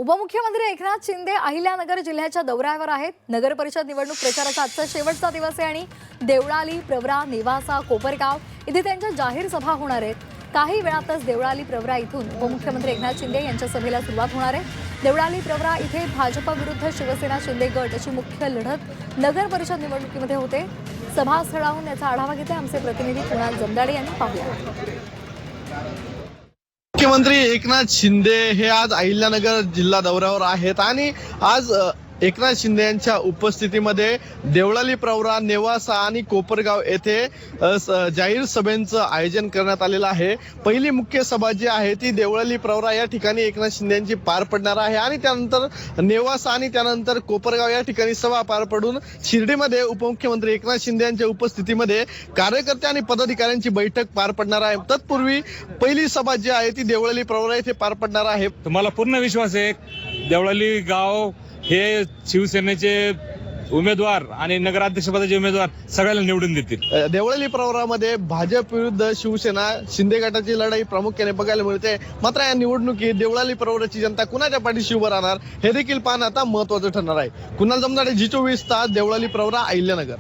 उपमुख्यमंत्री एकनाथ शिंदे अहिल्यानगर जिल्ह्याच्या दौऱ्यावर आहेत। नगर परिषद निवडणूक प्रचाराचा आजचा शेवटचा दिवस आहे आणि देवळाली, प्रवरा, नेवासा, कोपरगाव इथे त्यांच्या जाहीर सभा होणार आहेत। काही वेळातच देवळाली, प्रवरा इथून उपमुख्यमंत्री एकनाथ शिंदे यांच्या सभेला सुरुवात होणार आहे। देवळाली, प्रवरा इथे भाजप विरुद्ध शिवसेना शिंदे गट अशी मुख्य लढत नगर परिषद निवडणुकीमध्ये होते। सभास्थळाहून याचा आढावा घेतला आमचे प्रतिनिधी कुणाल जमदाडे यांनी। पाहूया। मुख्यमंत्री एकनाथ शिंदे हे आज अहिल्यानगर जिल्हा दौऱ्यावर आहेत आणि आज एकनाथ शिंदे यांच्या उपस्थितीमध्ये देवळाली, प्रवरा, नेवासा आणि कोपरगाव येथे जाहीर सभेचं आयोजन करण्यात आलेलं आहे। पहिली मुख्य सभा जी आहे ती देवळाली, प्रवरा या ठिकाणी एकनाथ शिंदे यांची पार पडणार आहे आणि त्यानंतर नेवासा आणि त्यानंतर कोपरगाव या ठिकाणी सभा पार पडून शिर्डीमध्ये उपमुख्यमंत्री एकनाथ शिंदे यांच्या उपस्थितीमध्ये कार्यकर्ते आणि पदाधिकाऱ्यांची बैठक पार पडणार आहे। तत्पूर्वी पहिली सभा जी आहे ती देवळाली, प्रवरा येथे पार पडणार आहे। तुम्हाला पूर्ण विश्वास आहे देवळाली गाव हे शिवसेनेचे उमेदवार आणि नगराध्यक्षपदाचे उमेदवार सगळ्याला निवडून देतील। देवळाली, प्रवरामध्ये भाजप विरुद्ध शिवसेना शिंदे गटाची लढाई प्रामुख्याने बघायला मिळते। मात्र या निवडणुकीत देवळाली, प्रवराची जनता कुणाच्या पाठीशी उभं राहणार हे देखील पाहणं आता महत्त्वाचं ठरणार आहे। कुणाल जमदाडे, G24 तास, देवळाली, प्रवरा, अहिल्यानगर।